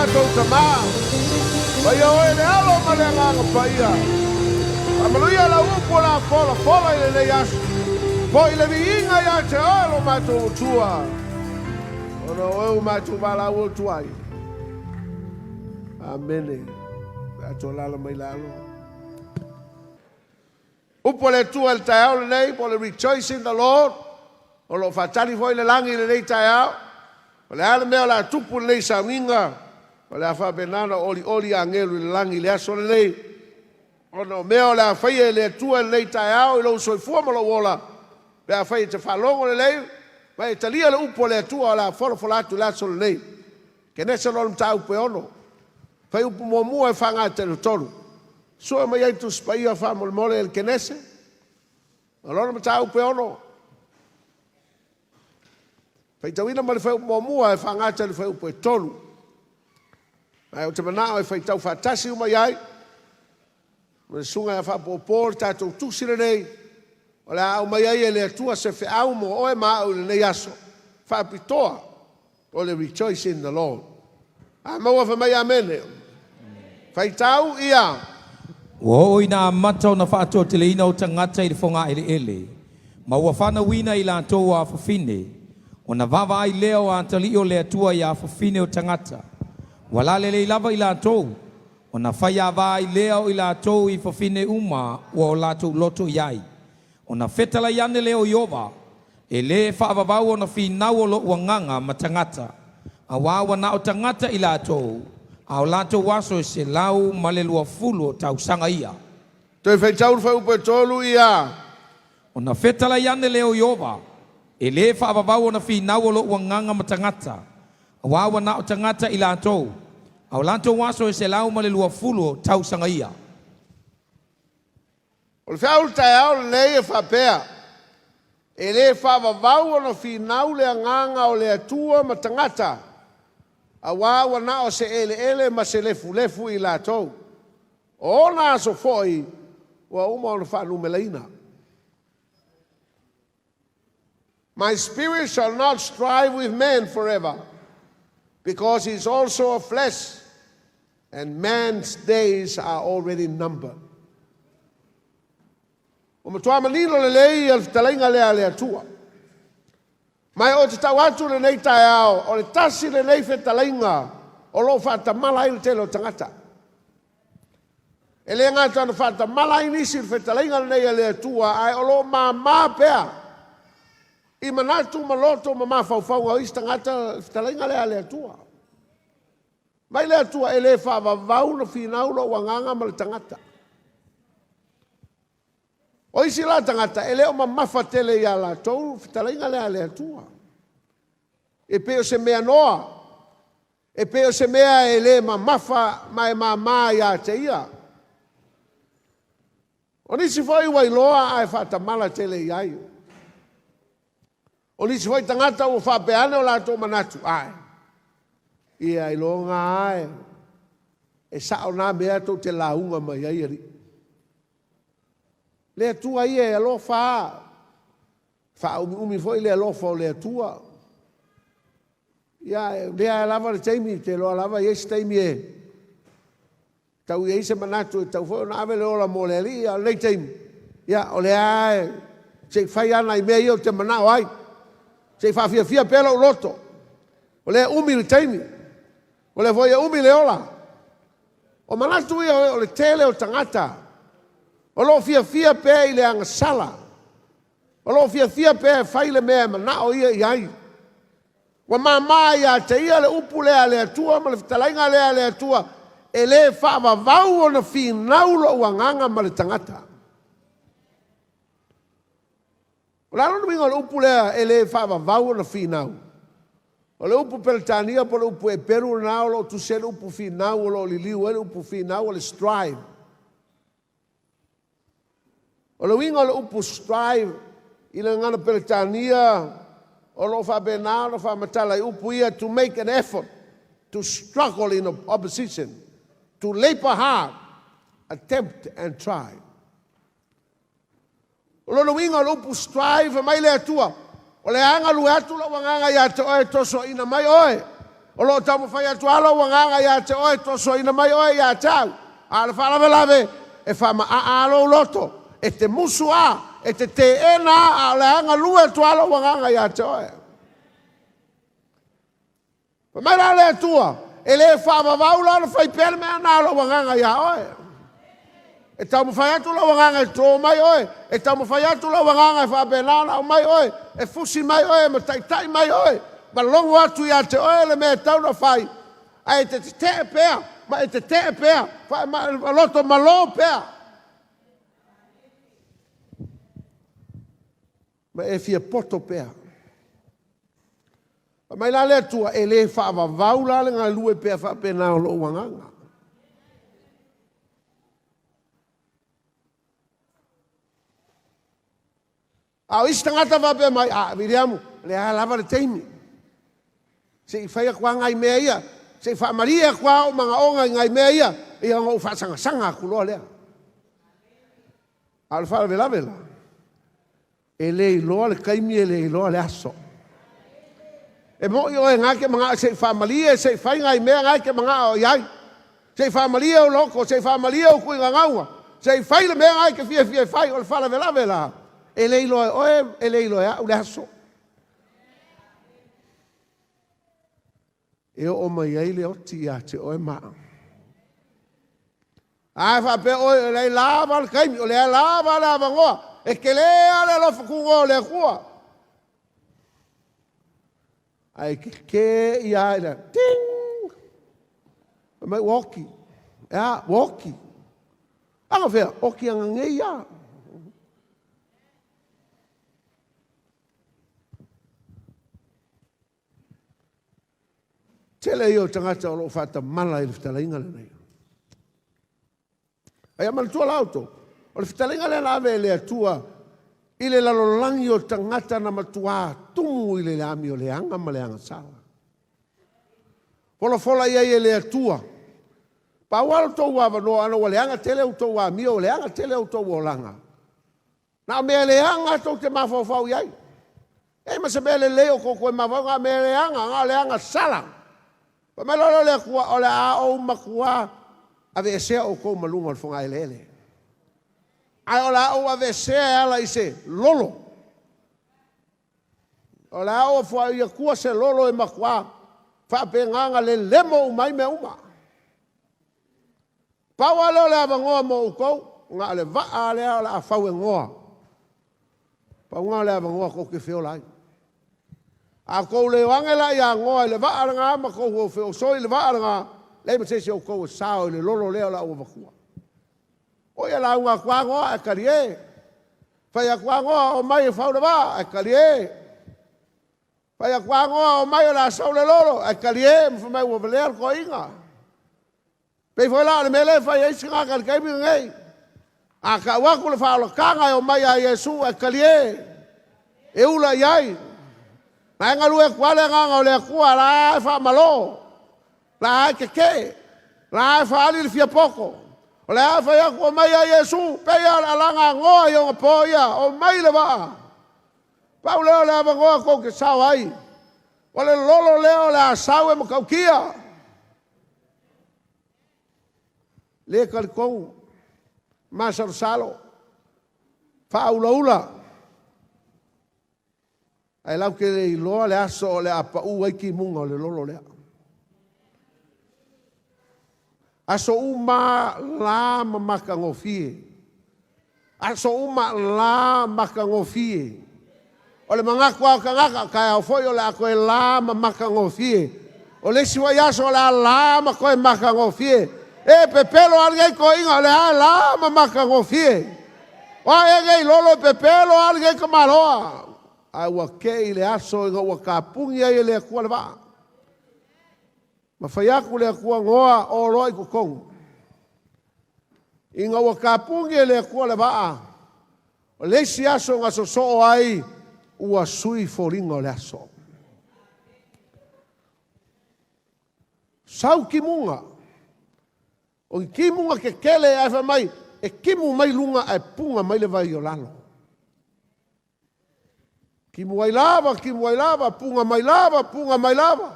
mātou tamā. Vai oe le alo ma le nganga paia. Amaluia la upo la fola i le yasu. Po i le viinga ya te alo mātou tua. Ono eu mātou wala o tuai. Amene. Ato lala mai lalo. Upo le tua le taiao le nei, po le rejoice in the Lord. O lo fatali foi le langi le nei taiao. O le ale mea la tupu le nei saminga. O le afa benana oli angelu le langi le aso le nei. O no mea o le afai le tua le nei taiao. I lo soifua ma lo wola. Le afai te whalongo le nei. Mai talia le upo le tua o la folofolatu le aso le nei. Ke nese lo mta upe ono. Fai upo mua e whanga te le tolu. Sua mai ai tu spaia fa mole el kenese. Alora mta upe ono. Fai tawina ma le fai upo mua e whanga te le fai upo e tolu. Ai o te manao e fai tau fatasi uma iai. Ma sunga e wha popor tatou tusire nei. O le au mai ai e le atua se fe au mo oe maa le nei aso. Wha pitoa. O le rejoice in the Lord. A maua fa mai amene. Fai tau ia. O ina matau na whaatua te leina o tangata i le whonga ele. Ma ua whana wina i la tō a whawhine. O na wawa ai leo a tali o le atua i a whawhine o tangata. Wala le lava i la tō. O na whaia wā i leo i la tō i whawhine uma o la tō loto iai. O na whetala iane leo i owa. E le whaavavau o na whinau o lo uanganga ma tangata. A wawa na o tangata i la tō. A o lato waso se lau ma le lua fulu tau sanga ia. Toi fai tau fai upo e tolu ia. O na whetala iane leo i owa. E le whaavavau o na whinau o lo uanganga ma tangata. A wawa na o tangata i la tō. A o lato waso se lau ma le lua fulu tau sanga ia. O le whiaul tai au le nei e whapea. E le whaavavau o na whinau le anganga o le atua ma tangata. A wawa na o se ele ma se lefu i la tau. O na so foi, wa uma o na whanu meleina. My spirit shall not strive with men forever, because he is also of flesh, and man's days are already numbered. O matua manino le lei al talainga le atua. Mai o te tau atu le nei tai ao, o le tasi le nei whetalainga, o lo whata mala i le telo tangata. E le ngata na whata mala i nisi le whetalainga le nei le atua, ai o lo mā pea. I manatu maloto ma mawhauwhau au isi tangata whetalainga le atua. Mai le atua e le whaavavau na whinau lo wanganga ma le tangata. O isi la tangata, e leo ma mawhatele ia la tau, whetalainga le atua. E peo se mea noa. E peo se mea e le ma mawha mai ma ia te ia. O nisi foi wailoa ai whatamala tele iai. O nisi foi tangata o whapeane o la tau manatu. Ai. Ia ilonga ai. E sao nā mea tau te launga mai aiari. Le atua ia e alofa. Fa umi foi le alofa o le atua. Ia lea lava le taimi, te loa lava i eisi taimi e. Tau i eisi manatu e tau foi na ave le ola mo le ali, ia le taimi. Ia o le ae, se fai ana i mea i o te manao ai. Se fa fia pela o loto. O le umi le taimi. O le foi umi le ola. O manatu ia o le tele o tangata. O lo fia pe i le anga sala. O lo fia pe fai le mea manao ia i ai. Wa mama ia te ia le upu lea le atua, ma le whtalainga lea le atua, e le whaavavau o na whinau lo uanganga ma le tangata. O lalo na minga le upu lea e le whaavavau o na whinau. O le upu Peletania po le upu e peru na o lo tu se le upu whinau o lo liliu, e le upu whinau o le strive. O le winga le upu strive, i le ngana Peletania, o lo fa bena lo fa matala upu ia to make an effort to struggle in opposition, to labor hard, attempt and try. O lo winga lo upu strive mai le atua. O le anga lu atu lo wanganga ia te oe toso ina mai oe. O lo tau mo fai atu alo wanganga ia te oe to so ina mai oe ia tau. Ala wha lave e wha ma a alo loto. E te musu a, e te ena a le anga lua tu alo wanganga ia te oe. Pa mai la le atua, e le wha mawau lana whai pele mea na alo wanganga ia oe. E tau mo fai atu la wanganga e tō mai oe. E tau mo fai atu la wanganga e wha benana o mai oe. E fusi mai oe, ma tai mai oe. Ma longo atu ia te oe le mea tau na whai. Ai te te pea, ma e te te pea. Whai ma loto malo pea. Ma e fia poto pea. Ma mai la le atua e le wha vavau la le ngā lue pea wha pena o lo wanganga. Au isi tangata wape mai, viriamu, le a lava le teimi. Se i whaia kua ngai mea ia, se i whaamaria kua o mga onga ngai mea ia, i a ngau whaasanga sanga kuloa lea. Au le whaala vela vela. E le iloa le kaimi e le iloa le aso. E mo i oe ngake mga, se i whaamaria, se i whai ngai mea ngake mga o iai. Se i whaamaria o loko, se i whaamaria o kui ngangaua. Se i whai le mea ngake fia whai, o le whaala vela vela. E leilo e oe, e leilo e au le aso. E o mai ai le oti a te oe maa. Ai whape oe, le lava le kaimi, o le lava le avangoa. E ke lea le lofa kungo le kua. Ai ke ia le, ting! Mai woki. Ea, woki. Anga whea, oki anga ngei ia. Tele i o tangata o lo whata mala i le whitalainga le nei. Ai amana tua lauto. O le whitalainga le lawe le atua i le lalolangi o tangata na matua tumu i le ami o le anga ma le anga sawa. Fola ia i le atua. Pa walo tau wa no ana o le anga tele o tau wa mi o le anga tele o tau o langa. Na me le anga tau te mafau iai. E ma se me le leo koko e mafau nga me le anga sala. Pa mai lolo le kua o le a o makua a ve sea o kou malunga o fonga ele. Ai o la o a ve sea ala i se lolo. O la o fua i a kua se lolo e makua fa penganga le lemo umai me uma. Pa wale le avangoa mo ukou nga le vaa le a fau e ngoa. Pa unga le avangoa kou ke feo lai. A kou le wangela ia ngoa le vaaranga ma kou ho feo soi le vaaranga le me se o kou sao le lolo leo la o vakua. O ia la unga kua ngoa e karie. Fai a kua ngoa o mai e fau le va e karie. Fai a kua ngoa o mai o la sao le lolo e karie mfa mai ua valea ko inga. Pei foi la le mele fai e singa ka kai mi ngai. A ka waku le fa lo kanga o mai a Yesu e karie. E ula iai. Na nga lue kwa le nga le kua la fa malo. La ke. La fa ali le fia poko. O le fa ya ko mai a Yesu pe ya la nga ngo yo po ya o mai le va. Pa le le va ngo ko ke sa ai. O le lolo leo la sa e mo kaukia. Le kal ko masar salo. Fa ula. Ai lau ke le iloa le aso o le apa ua iki munga o le lolo lea. Aso uma la mamaka ngofie. Aso uma la mamaka ngofie. O le mangakua o kangaka kai au foi o le ako e la mamaka ngofie. O le siwa yaso o le la mako e maka ngofie. E pepelo algei ko inga o le a la mamaka ngofie. O e gei lolo pepelo algei kamaroa. Ai ua kei le aso inga ua kapungi ai le akua le waa. Ma fai aku le akua ngoa o roi kukongu. Inga ua kapungi le akua le waa. O le si aso nga so so ai ua sui foringa o le aso. Sau kimunga. O kimunga ke kele ai fa mai. E kimu mai lunga ai punga mai le vai o lalo. Kimu ai lava, punga mai lava.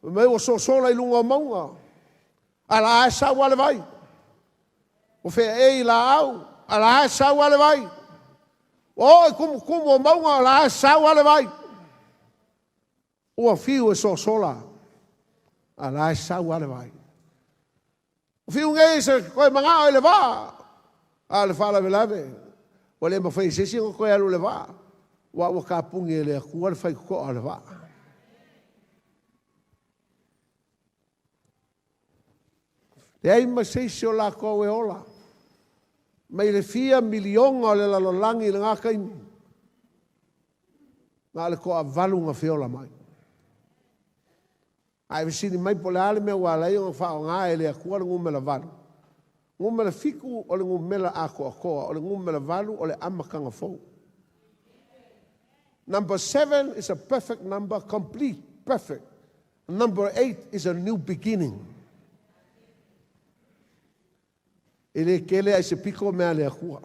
Me o sola I lunga maunga. Ala sa wale vai. O fe e la au. Ala sa wale vai. O kum o maunga ala sa wale vai. O fiu e sola. Ala sa wale vai. O fiu ngai se koe manga ele va. Ale fala velave. O le ma fai sesi ko alu le va. Wa ka pungi le ku al fai ko ale va. E ai ma seisi o la koe ola. Mai le fia milionga o le lalolangi le ngā kaini. Ngā le koa valu ngā whiola mai. Ai visini mai po le ale mea wala i o whao ngā e le akua le ngumela valu. Ngumela fiku o le ngumela ako akoa. O le ngumela valu o le amakanga fau. Number 7 is a perfect number, complete, perfect. Number 8 is a new beginning. Ele kele ai se piko mea le akua.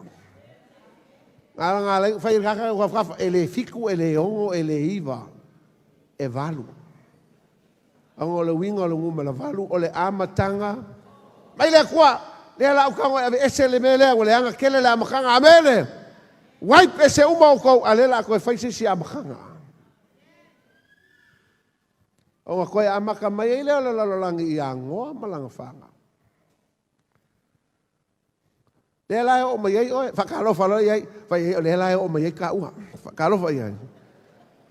Ngara ngā lei, whai kaka whawhafa, ele fiku, ele ongo, ele iwa, e valu. Ango le winga o le ngume la valu, o le amatanga. Mai le akua, le ala ukango e ese le mele, o le anga kele le amakanga, amele. Waip ese uma o kou, alela koe whaise si amakanga. O koe amaka mai ele o le lalolangi I angoa, malanga whanga. Le lai o mai ai oi, whakalofa loi ai, whai le lai o mai ai ka ua, whakalofa ai.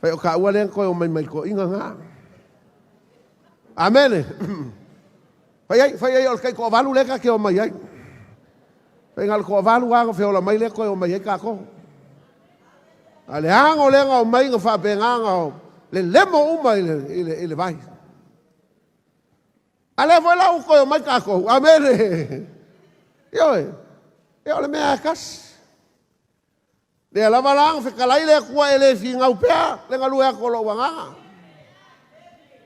Whai o ka ua le koe o mai ko inga ngā. Amene. Whai ai o kai ko valu leka ke o mai ai. Whai ngal ko valu anga whai o la mai le koe o mai ai ka ko. A le hanga o lenga o mai nga whapenganga o, le lemo uma ile vai. A le whai lau koe o mai ka ko, amene. Ioi. E ole mea kas. Le alama lang, whikalai le kua e le fi ngau pea, le ngalu ea kolo wanganga.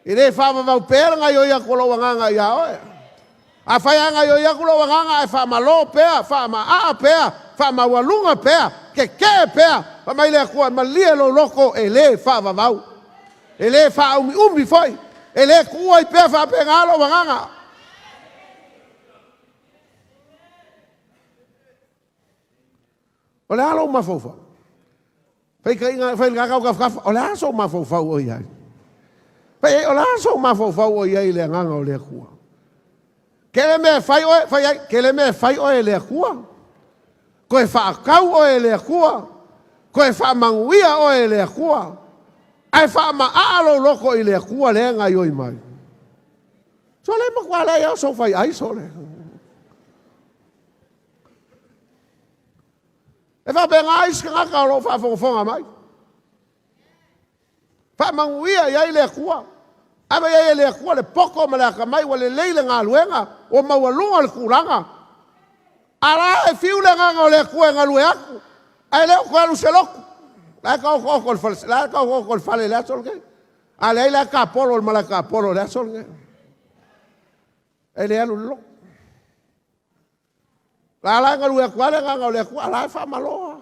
E le whama mau pea, ngai o ia kolo wanganga ia oe. A whai ngai o ia kolo wanganga, e whama lo pea, whama a pea, whama walunga pea, ke pea, whamai le kua, ma lia lo loko, e le whama mau. E le wha umi foi, e le kua I pea wha pea ngalo wanganga. O le alo mafaufa. Pai ka inga, pai nga kau kafa, o le aso mafaufa o iai. Pai o le aso mafaufa o iai le nganga o le kua. Kele me fai o, kele me fai o le kua. Koe wha kau o le kua. Koe wha manguia o le kua. Ai wha ma aalo loko I le kua le ngai oi mai. So le makua le au so fai ai so le. E wha benga ais ka ngaka o lo wha whonga mai. Wha manguia iai le kua. Ama iai le kua le poko ma le aka mai wa le leile ngā luenga o mawalunga le kuranga. Ara e fiu le nganga o le kua ngā lue aku. Ai leo kua lu se loku. Lai ka o fale le asol ke. A le ile ka polo le mala ka polo le asol ke. E le alu loku. La la ngalu e kwale nganga o le kua ala fa maloa.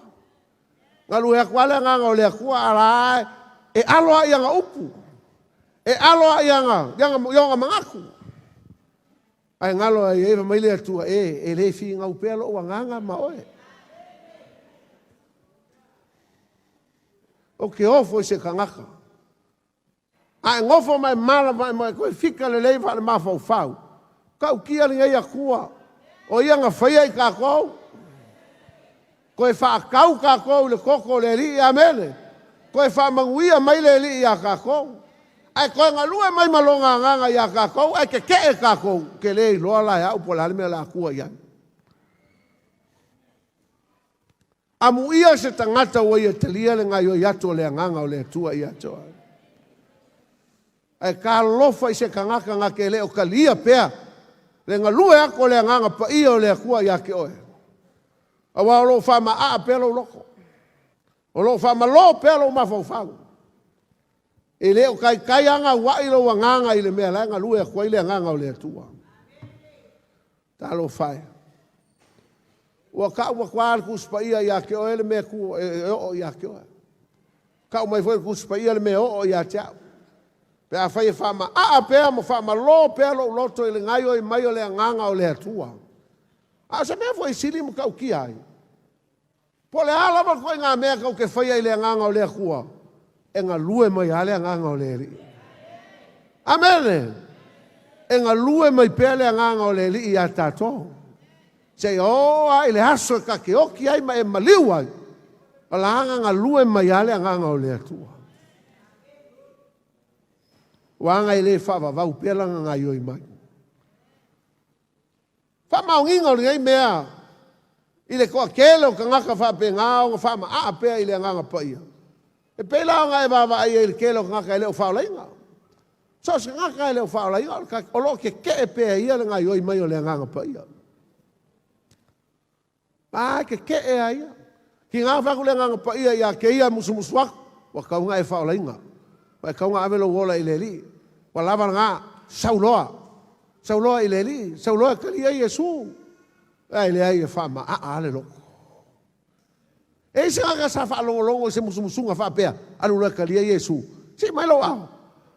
Ngalu e kwale nganga o le kua ala e aloa ia nga upu. E aloa ia nga mangaku. Ai ngalo ai eva mai le tua e le fi nga upelo o nganga ma oe. O ke ofo se kangaka. Ai ngofo mai mala mai ko fika le leva le mafau fau. Ka ukia ni ia kua. O ia nga whaia I ka kou. Koe wha kau ka kou le koko le li I amele. Koe wha manguia mai le li I a ka kou. Ai koe nga lue mai malonga nganga I a ka kou. Ai ke e ka kou. Ke le loa la ya upo la halime la kua ian. Amu ia se tangata o ia te lia le ngai o iato le nganga o le tua ia toa. Ai ka lofa I se kangaka nga ke le o ka lia pea. Le ngalue ako le nganga pa ia o le akua ia ke oe. Awa o lo whama a pelo loko. O lo whama lo pelo mafau. E le o kai anga wa ilo wa nganga I le mea la ngalue ako I le nganga o le atua. Ta lo whai. Ua ka ua kwa kuspa ia ia ke oe le mea ku o ia ke oe. Ka mai foi kuspa ia le mea o ia te au. Pe a fai whama a pea mo whama lo pea lo loto i le ngai o i mai o le anganga o le atua. A se mea fwoi sili mo kau ki ai. Po le ala ma koe ngā mea kau ke whaia i le anganga o le akua. E ngā lue mai a le anganga o le li. Amene. E ngā lue mai pea le anganga o le li i a tātou. Se o ai le haso ka ke oki ai ma e maliu ai. A la anga ngā lue mai a le anganga o le atua. Wanga i le whawa vau pea langa ngā ioi mai. Whamaunginga o ngai mea. I le koa kele o ka ngaka whape ngā o ngā whama a pea i le anganga paia. E pēla o ngai wawa ai le kele o ka ngaka i le o whaolainga. So se ngaka i le o whaolainga o lo ke e pea ia le ngā ioi mai o le anganga paia. Ke e ai. Ki ngā whaku le anganga paia ia ke ia musu wak. Wa kaunga e whaolainga. Wa kaunga avelo wola i le li. Wa lava ngā sauloa. Sauloa i le li. Sauloa kali ai Yesu. Ai le ai e whama a le loko. E se ngaka sa whaalongolongo se musumusunga whapea. Alu loa kali ai Yesu. Si mai lo au.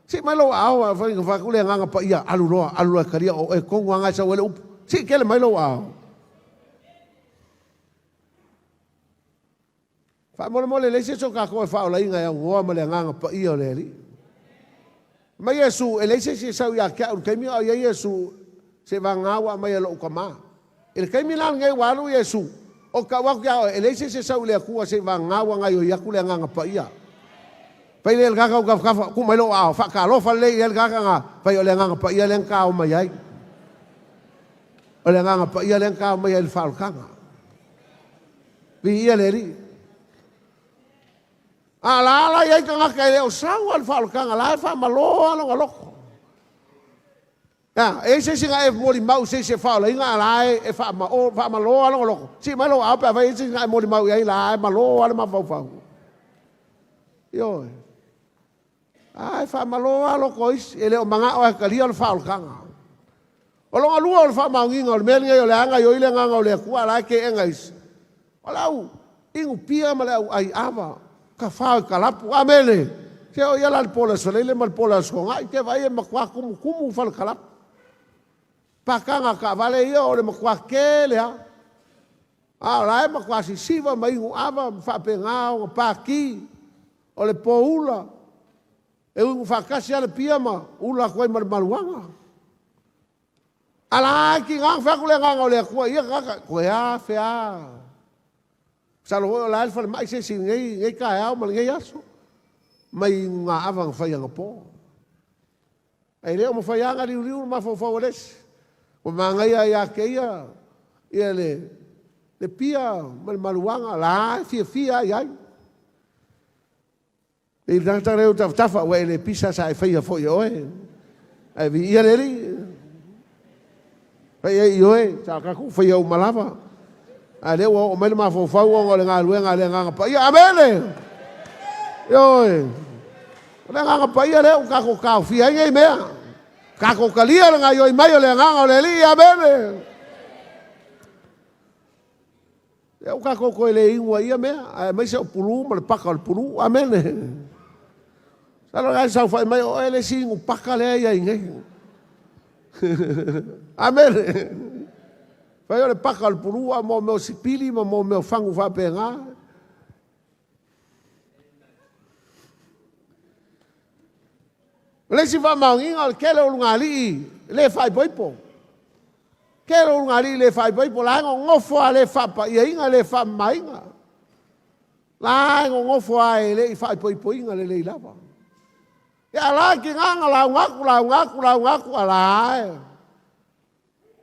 Si mai lo au. Whaku le anganga paia. Alu loa kali o e kongu anga sa wele upu. Si kele mai lo au. Whamole mole le se so ka koe whaola inga e ngoa ma le anganga paia o le li. Ma Yesu, e leise se sau ia kia, kaimi o ia Yesu, se wangawa mai alo uka maa. E kaimi lan ngai walu Yesu, o ka waku ia, e leise se sau le akua se wangawa ngai o iaku le nganga pa ia. Pai le kaka uka kafa, ku mai lo ao, whaka alofa le le kaka nga, pai o le nganga pa ia le ngao mai ai. O le nganga pa ia le ngao mai ai le whalukanga. Vi ia le ri. Ala ia ka ngaka ele o sau al whalukanga, la e whamaloa longa loko. E se singa e mori mau se se whaola inga ala e whamaloa longa loko. Si mai lo au pe avai se singa e mori mau iai la e maloa le mawhau. Io. E whamaloa loko is, ele o manga o e kalia o whalukanga. O longa lua o le whamaunginga o le melinga o le anga i oile nganga o le kua la ke enga is. O lau, ingu pia ma le au ai ava. Ka whao ka lapu, amene. Ke o ia lal pola solele mal pola songa, i ke vai e makua kumu whal ka lapu. Pakanga ka vale ia o le makua ke lea. La e makua si siva ma ingu ava, whape ngao, paki, o le po ula. E ungu whakasi ale pia ma, ula koe maruanga. Ala ki ngang whakule ngang o le kua, ia kaka, koe a whea. Salo o la alfa mai se si ngai ka au mal ngai aso. Mai nga avang fai nga po. Ai le mo fai nga riu ma fo fo les. O ma ngai ya ke ia. Ia le pia mal maluanga la fia ai. E tanta reu tafa we le pisa sa fai fo yo e. Ai vi ia le ri. Ai yo e sa ka ku fai o malava. Ale o mele ma fo fau o le ngaluenga le nganga pa ia amene yo le nganga pa ia le o ka ko ka fi ai mea ka ko kalia le ngai mai le nganga le li amene o ka ko le ingua ia mea mai se o pulu ma le paka o pulu amene salo ga sa fa mai o ele singu paka le ia ngai amene. Fai ole paka al purua mo meu sipili mo meu fangu whapenga. Le si wha maunginga al kele o lungali le whai poipo. Kele o lungali le whai poipo la ngo ngofo le whapa ia inga le wha mainga. La ngo ngofo ai le whai poipo inga le lava. Ia la ki nganga la ngaku ala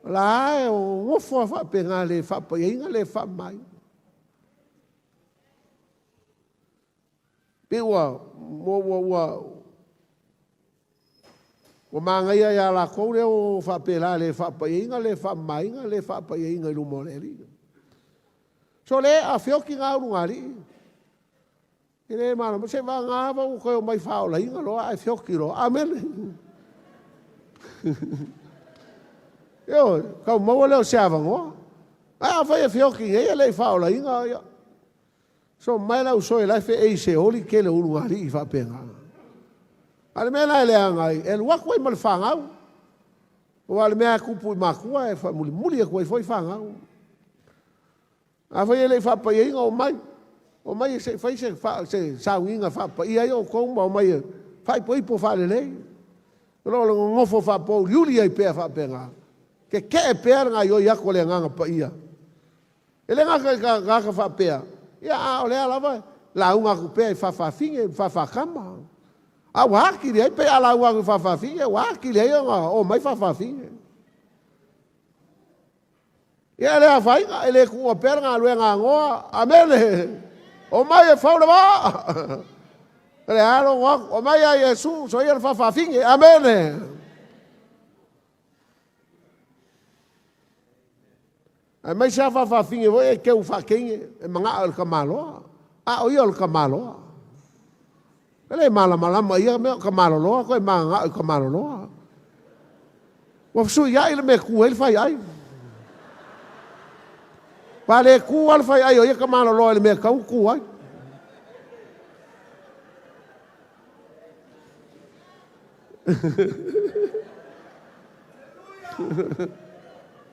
la o ngofo fa penga le fa pa inga le fa mai pewa o manga ia la ko le o fa pela le fa pa inga le fa mai inga le fa pa inga lu moleri so le a fioki nga ngari ile ma no se va nga va ko mai fa la inga lo a fioki lo amen yo, kau mau leo se avango. Fai fioki e le faola inga. So mai la uso e la fe e se oli ke le ulu ali fa penga. Ale mea na ele angai, e lua koe ma le whangau. O ale mea kupu I makua e wha muli e koe foi whangau. A whai ele whapa I inga o mai. O mai se whai se sau inga whapa I ai o kouma o mai e whai po ipo whale lei. Rolo ngofo whapa o liuli ai pēr whapa ngā. Ke e pēr ngā ioi ako le nganga pa ia. Ele ngaka whapea. Ia o lea lawa. La unga ku pēr I whawhawhinge, whawhakama. A waki le pe ala wa fa fa fi waki le o mai fa fa fi ya le fa ele ku o per nga luenga ngo amele o mai fa le ba le alo o mai ya Yesu so ia fa fa fi amele a mai sa fa fi vo e ke u fa king e manga al kamalo a o ia al kamalo ele malama ia me ka maloloa ko manga ka maloloa wa su ya ele me ku ele fai ai pare ku al fai ai ia ka maloloa ele me ka ku ai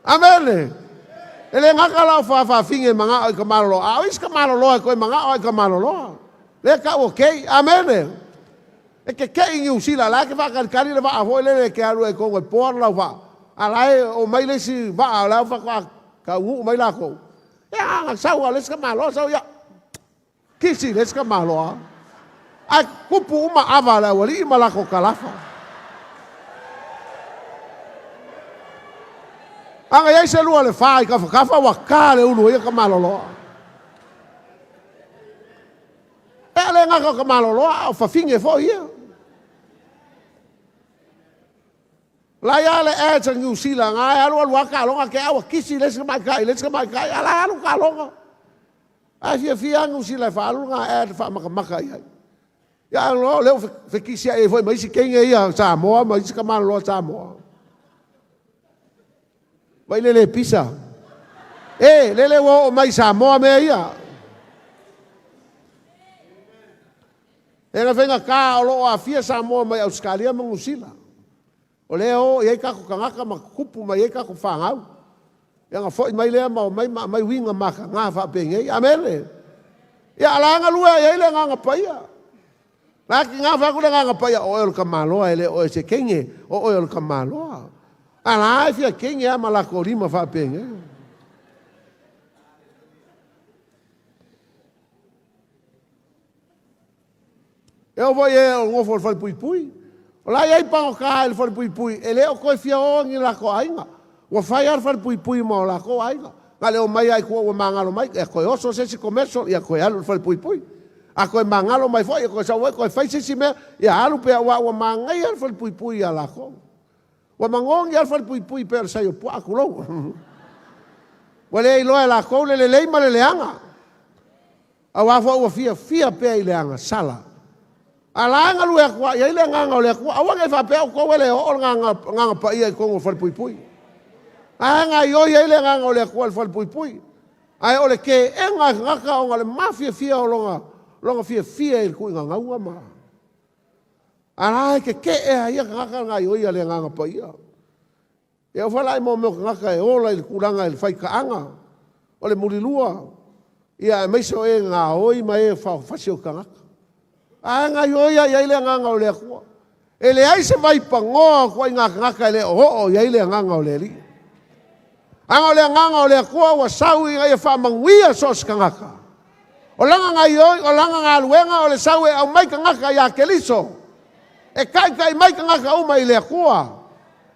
amene ele ngaka la fa finge manga ka maloloa a is ka maloloa ko manga ka maloloa le ka okay amen e ke ingu sila la ke va kali le va vo le ke alu e ko por la va alai o mai le si va la va ka u mai la ko ya sau le ska malo sau ya kisi le ska malo a kupu uma avala wali ma la ko kalafa anga ye se lu le fa ka wa ka le ulu ye ka malo lo ele ngaka ka maloloa o fafinge fo ia la ya le e tsangu sila nga alu ka longa ke awa kisi les ka mai kai ala alu ka longa a fia ngu sila fa alu nga e fa maka ia ya lo le fe kisi e foi mai si kenge ia sa mo mai si ka maloloa sa mo vai le pisa le wo mai sa mo me ia Era venga ka o lo afia sa mo mai Australia mangusila. O leo ia ka ko kangaka makupu mai ka ko fangau. Ia nga foi mai le mai winga maka nga fa penge. Amele. Ia ala nga lua ia le nga paia. La ki nga fa ko nga paia o el kamalo ele o se kenge o el kamalo. Ala fia kenge ama la korima fa penge. Eu vou o ngofo fal pui. Ola ia pa o ka el fal pui. Ele o ko fia o ngi la ko ainga. O fai ar fal pui mo la ko ainga. Ngale o mai ai ko o mangalo mai e ko oso se comercio ia ko al fal pui. A ko mangalo mai foi ko sa ko fai se me ia alu pe o mangai al fal pui ala ko. O mangong ia fal pui per sa yo po akulo. Wale lo la ko le ma le anga. Awa fo o fia pe ile anga sala. Alanga lu e kwa ia ile nganga le kwa awa ngai fa pe ko wele o nganga pa ia ko fal pui. Anga yo ia ile nganga le kwa fal pui. Ai ole ke enga ngaka o le mafia fia o longa fia il ku nganga ua ma. Ara ke ia ngaka nga yo ia le nganga pa ia. E o fala mo ngaka e ola il kuranga il fai kaanga. Ole mulilua. Ia mai so e nga oi mai fa sio kanga. Anga yo ia ile nganga o le kwa. Ele ai se vai pangoa ko ngaka le o ia ile nganga o le li. Anga le nganga o le kwa wa sau ia fa manguia sos kangaka. O langa nga yo o langa nga luenga o le sau e au mai kangaka ia keliso. E kai mai kangaka o mai le kwa.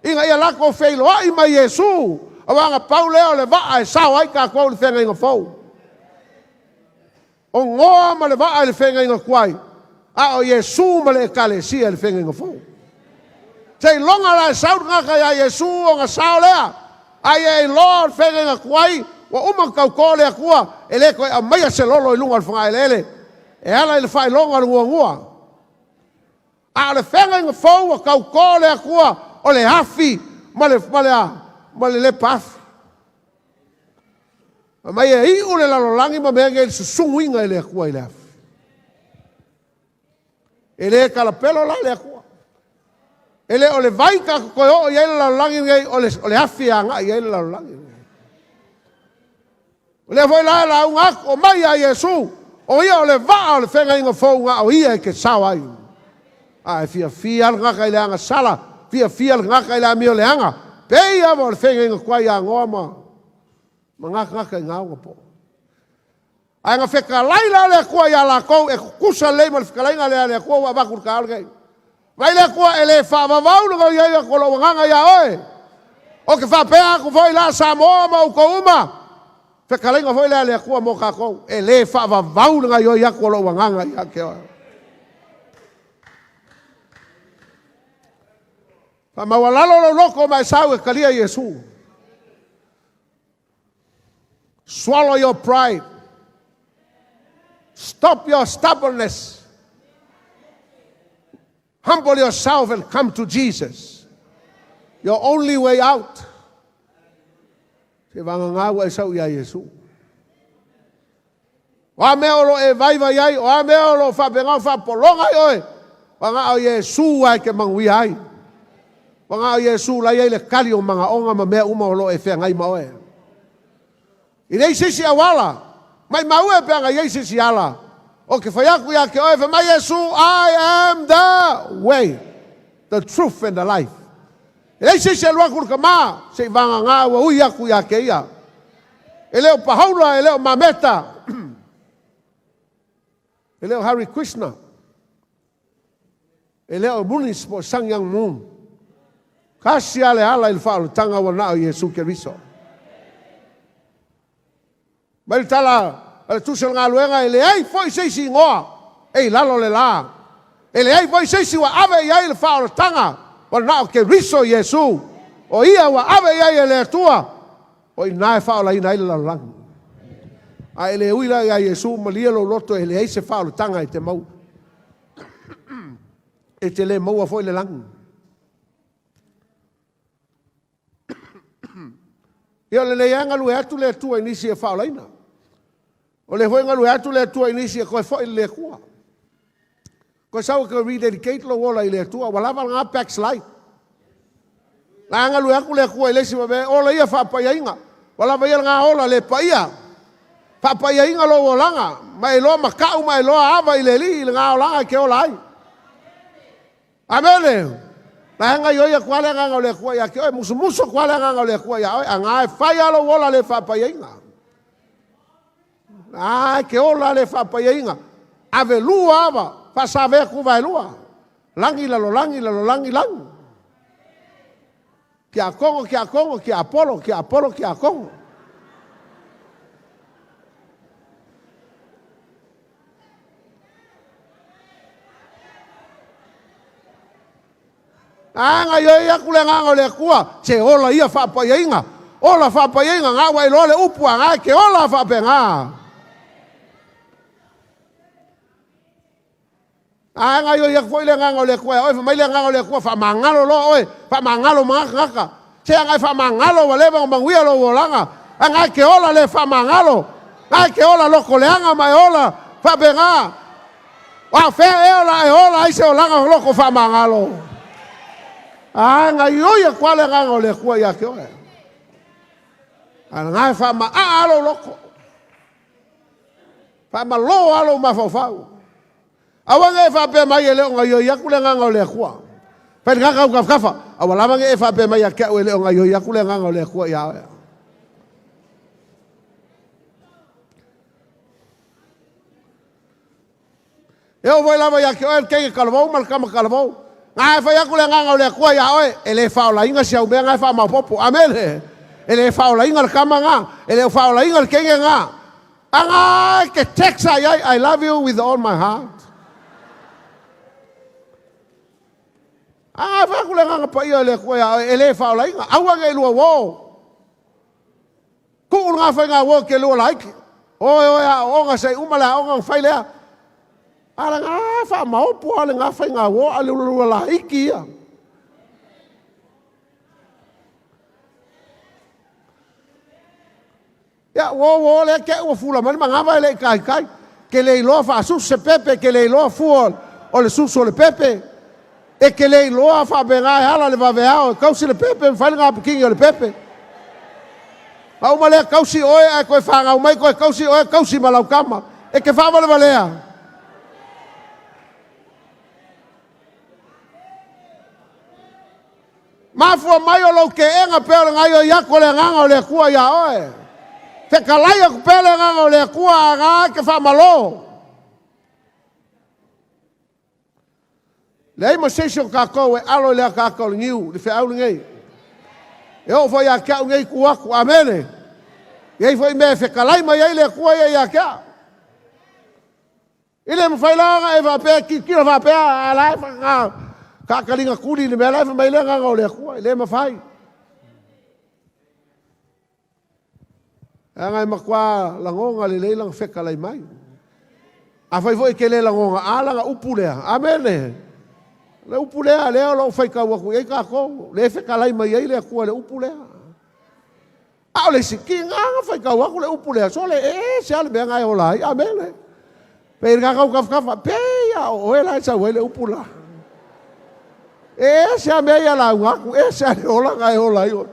Inga ia lako feilo ai mai Yesu. Awanga Paulo o le va e sau ai ka ko le fenga inga fou. O ngoa ma le va e le fenga inga kwai. A o Yesu ma le kalesia le fenga inga fou. Sei longa la sau ngaka ia Yesu o nga sau lea. Ai e Lord fenga inga kwai. Wa uma kau ko le kua. Ele ko a mai se lolo i lunga alfunga ele. E ala ele fai longa ngua. A le fenga inga fou wa kau ko le kua. O le hafi. Ma le paf. Mai e i ule lalolangi ma mea ngei susunguinga ele kua i le hafi. Ele kalapelo la le kua. Ele o le vai ka koe o i ele laulangi ngai o le hafi anga i ele laulangi. O le foi la la unga o mai a Yesu o ia o le va o le whenga inga fōunga o ia ke sao ai. Ai fia ngaka i le anga sala, fia ngaka i le amio le anga. Pei ava o le whenga inga kwai a ngoa ma ngaka i ngāunga po. Ai ngā wheka laila le kua i ala kou e kusa lei ma le wheka laila le kua wa wakur ka algai. Vai le kua e le whaavavau nga iai a kolo wanganga ia oe. O ke whapea ku foi la Samoa ma uko uma. Wheka laila foi le kua mo ka kou. E le whaavavau nga iai a kolo wanganga ia ke oe. Whamawalalo lo loko mai sau e kalia Yesu. Swallow your pride. Stop your stubbornness. Humble yourself and come to Jesus. Your only way out. Se vangangawa e sau ia Yesu. Wa mea olo e vaiva iai, wa mea olo whapengau whapolonga i oe. Wanga o Yesu ai ke mangui ai. Wanga o Yesu lai ai le kali o manga onga ma mea uma olo e whengai ma oe. I rei sisi awala. Mai maua pe anga iei sisi ala. O ke whaiaku ia ke oe, mai Yesu, I am the way, the truth and the life. E lei se lua kurka maa, se vanga ngā ua ui aku ia ke ia. E leo pahaula, e leo mameta. E leo Hare Krishna. E leo munis po Sangyang Moon. Kasi ale ala il whaalu tanga wana o Yesu Keriso. Mai tala, ale tusel ngā luenga e le ai foi seisi ngoa e lalo le la e le ai foi seisi wa ave ia le whaora tanga wa nao ke riso Yesu o ia wa ave ia le tua o i nae whaola ina ile la lang a ele uila ia Yesu malia lo roto e le ai se whaora tanga i te mau e te le maua foi le lang ia le anga lue atu le tua inisi e whaola ina o le hoenga lu atu le tua inisi e koe foi le kua. Koe sau ke rededicate lo wola i le tua, walawa ngā backslide. La anga lu aku le kua i lesi mabe, ola ia whapaya inga. Walawa ia ngā ola le paia. Whapaya inga lo wolanga, mai loa makau, mai loa awa i le li, i ngā olanga ke ola ai. Amene. La anga ioia kua le nganga le kua ia ke oe, musu kua le nganga le kua ia oe, a ngā e whaia lo wola le whapaya inga. Ah, ke ola le whapaia inga. Ave lua awa, whasave ku vai lua. Langi lalo langi. Ki a kongo, ki a polo, ki a kongo. Anga ia kule nganga le kua, che ola ia whapaia inga. Ola whapaia inga, ngā wai loa le upua, ngā ke ola whape ngā. Anga yo ia foi le nganga le kua, oi mai le nganga le kua fa mangalo lo oi, fa mangalo ngaka. Se anga fa mangalo wale ba manguia lo wolanga. Anga ke ola le fa mangalo. Anga ke ola lo koleanga mai ola fa benga. Wa fe e ola ai se olanga lo ko fa mangalo. Anga yo ia kwa le nganga le kua ia ke ola. Anga fa ma alo loko. Fa ma lo alo ma fa. Awanga e whape mai e leo ngai o iaku le nganga o le kua. Pai ngaka u kafa. Awalama e whape mai a kia o e leo ngai o iaku le nganga o le kua ia oea. E o voi lava ia kia oe kenge kalavou, malkama kalavou. Ngā e whai aku le nganga o le kua ia oe. E le whaola inga si au mea ngai wha maupopo. Amene. E le whaola inga le kama ngā. E le whaola inga le kenge ngā. Anga ke teksa iai, I love you with all my heart. Ah, fa kule nganga pa ia le koe e le whaola inga. Aua nge lua wō. Kukul ngā whai ngā wō ke lua laiki. Oe, o ngā sei umala, o ngā whai lea. Ala ngā wha maupu ale ngā whai ngā wō, ale lua laiki ia. Ia, wō le ke ua fula mani, ma ngā wai le kai. Ke le iloa wha susu se pepe, ke le iloa fua o le susu o le pepe. e ke le loa fa benga hala le vaveao kausi le pepe fai nga pikingi le pepe au male kausi oe ai koe whanga mai koe kausi oe kausi malau kama e ke wha male valea mafua mai o lau ke enga peo le ngai o iako le nganga o le kua ia oe te kalai aku peo le nganga o le kua ngā ke wha malo le ai masesio kākou e alo lea kākou le ngiu le whiau le ngei e o foi a kia ngei kuaku amene e ai foi me whekalai mai ai le kua ia ia kia ile mwhailanga e whapea kira whapea a lai whanga kākalinga kuri le mea lai whamai le nganga o le kua le mawhai e ngai makua langonga le leilang whekalai mai a whai foi ke le langonga a langa upu lea amene le upu lea lea lo fai kau aku ei kako le whekalai mai ei le kua le upu lea a o le siki nganga fai kau aku le upu lea so le se ale mea ngai o lai amene pe kakau kafkafa pe ia o e lai sa wele upu la se a mea ia la ngaku se ale ola ngai o lai o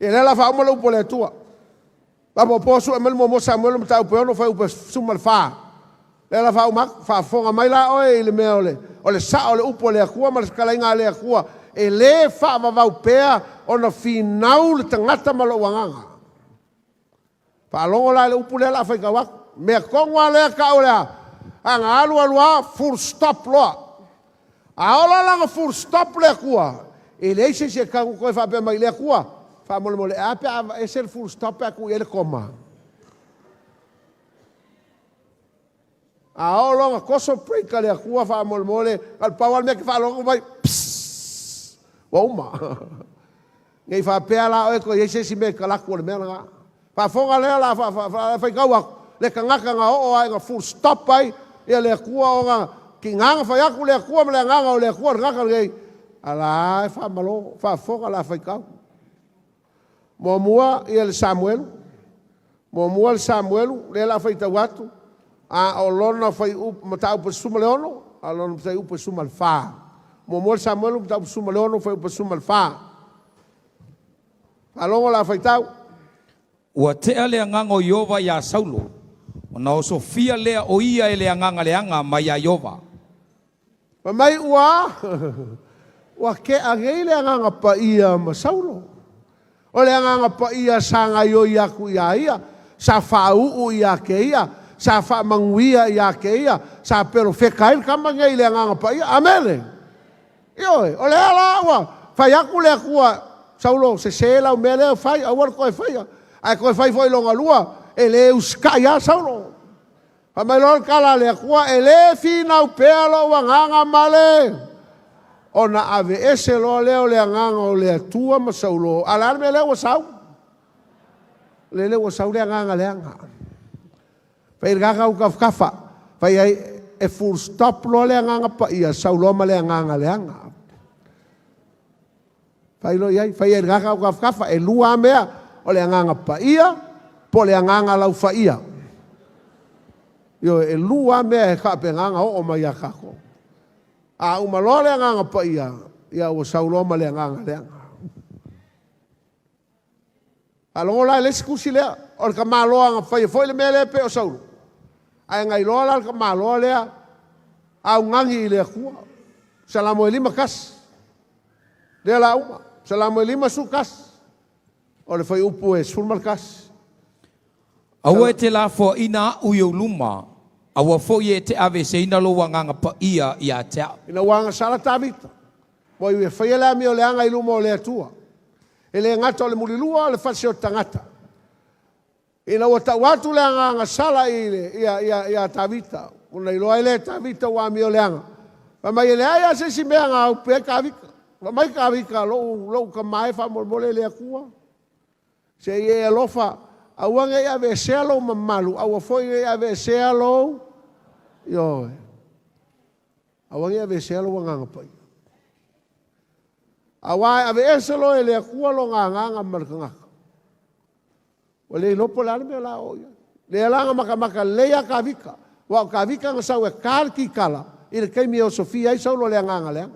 e le la fa mo le upu lea tua Papa posu e mele mo Samuel mtau peono fai upe sumal fa. Le la fa umak fa fonga mai la oe le me ole sa ole upo le akua ma le skalainga le akua e le fa va pea ona finau le tangata malo wanganga. Fa longo la le upo le la fai ka wak me kongwa le ka ole anga alua full stop loa. A ola langa full stop le akua e le se ka ko fa pe mai le akua. Fa mole ape e ser full stop aku ele koma a longa koso preka le aku fa mole al pawal me que fa longo vai uma ngai fa pe ala o ko yese si me kala ko le mela fa fonga le la fa ka le kangaka nga o ai nga full stop ai ele aku o nga kinga fa ya ku le aku me le nga o le aku nga ngai ala fa malo fa fonga la fa ka Momua e el Samuel. Momua el Samuel, le la feita watu. A olona fai matau pa suma leono, a lona fai upa suma al fa. Momua el Samuel matau pa suma leono fai upa suma al fa. A longo la feitau. Ua tea le angango Iova ya Saulo. Ona o Sofia lea o ia e le anganga leanga mai ya Iova. Mai ua. Ua ke angei le anganga pa ia ma Saulo. O le anganga pa ia sanga yo ia ku ia sa fau ia ke ia sa fa manguia ia ke ia sa pero fekai kama ngai le anganga pa ia amele yo o le ala wa fai aku le akua Saulo se sela o mele fai awar ko fai ai ko fai foi longa lua ele uska ia Saulo pa mai lor kala le akua ele fina o pelo wanganga male ona ave ese lo leo le anganga o le atua ma Saulo alarme le o sau le o sau le anganga le anga fai gaga u kafa fai ai e full stop lo le anganga pa ia Saulo ma le anganga le anga fai lo ia fai gaga u kafa e lua mea o le anganga pa ia po le anganga lau fa ia yo e lua mea e ka pe anganga o ma ia kako a umalole nganga pa ia o Saulo ma le nganga le nganga a longo la le skusi le o ka malo nga fa foi le mele pe o Saulo ai ngai lo la ka malo le a ngangi le ku salamo lima kas le la uma salamo lima su kas o le foi upu e sul markas awe te la fo ina u yo luma awa fo ye te ave se ina lo wanganga pa ia te ina wanga sala tabita mo i fa la mi o le anga i lumo le tua ele ngata le mulilua le fasio tangata ina wata watu le anga sala ile ia tabita una i lo ele tabita wa mi o le anga pa mai le ai se si me anga u pe ka vika pa mai ka vika lo ka mai fa mo le akua se ye lofa awanga ia ve selo mamalu awa foi ia ve selo yo awanga ia ve selo wanga pai awa ave selo ele akua lo nganga markanga O le lopo la me la o ia. Le langa maka leia ka vika. Wa ka vika nga sau e kal ki kala. Ile kai mi o Sofia ai sau lo le nganga le.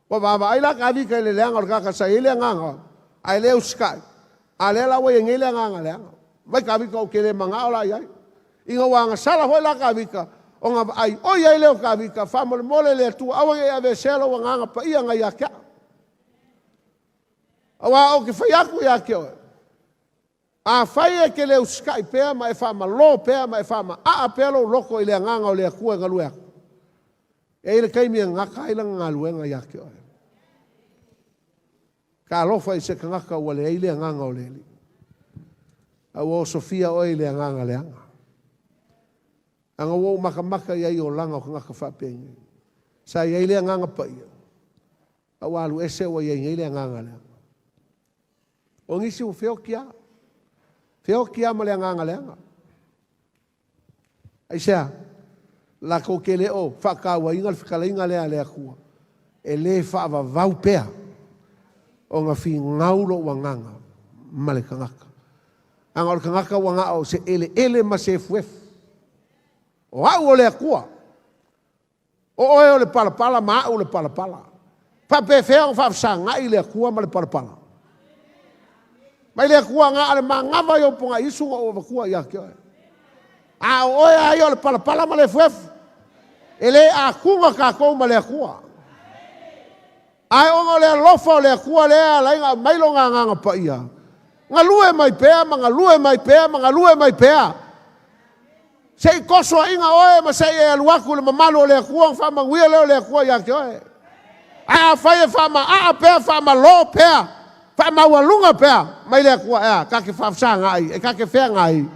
Wa ba ai la ka vika le nganga ka sa ile nganga. Ai le uskai. Ale la we ngile nganga le. Mai ka vika o ke le manga ola ia. Inga wa nga sala ho la ka vika. O nga ai o ia le ka vika fa mo le le tu awa ia ve selo wa nganga pa ia nga ia ka. Awa o ke fa ya ku ya ke o. A fai e ke le uskai pea ma e wha ma lo pea ma e wha ma a pelo loko i le nganga o le kua ngalue aku. E ile kai mia ngaka ila ngalue nga yake o. Ka alofa i se ka ngaka ua le ile nganga o le li. A o Sofia o ile nganga le anga. Anga o maka i o langa o ngaka wha pengi. Sa i ile nganga pa ia. A walu ese o i ile nganga le anga. O ngisi u feo kia. Feo kia ma le nganga le anga. Ai sea, la ko ke le o, whakaua inga le whikala inga lea lea kua. E le whaava vau pea. O nga whi ngaulo wa nganga. Ma le kangaka. Anga o le kangaka wa nga o se ele ma se fuef. O au o lea kua. O oe o le palapala ma au le palapala. Pape feo whaafsa ngai lea kua ma le palapala. Mai le kua nga ale mangava yo ponga isu o kua ya ke. A oe ai o le palapala ma le fuef. Ele a kunga ka ko ma le kua. Ai o le lofa le kua le ala inga mailo nga pa ia. Nga lue mai pea, nga lue mai pea, nga lue mai pea. Sei koso inga oe ma sei e aluaku le mamalo le kua fa ma wia le kua ya ke oe. A fa fa ma a pea fa ma lo pea. Fa mawalunga pea, mai le kua ea, kake whafsanga ai, e kake whenga ai.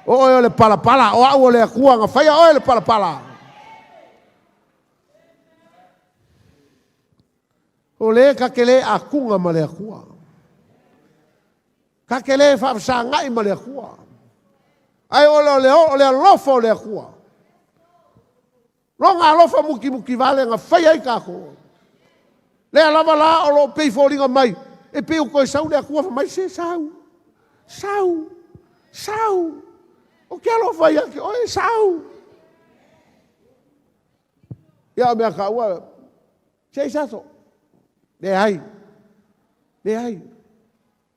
O oe le palapala, o au le kua nga whaia oe le palapala. O le kake le a kunga ma le kua. Kake le whafsanga ai ma le kua. Ai o le lofa o le kua. Ronga lofa muki vale nga whaia i kako. Le alama la o lo peiforinga mai. E pe o koe sau le akua mai se sau. O ke alo vai aki, oe sau. Ia mea ka ua, sei sato. Le ai.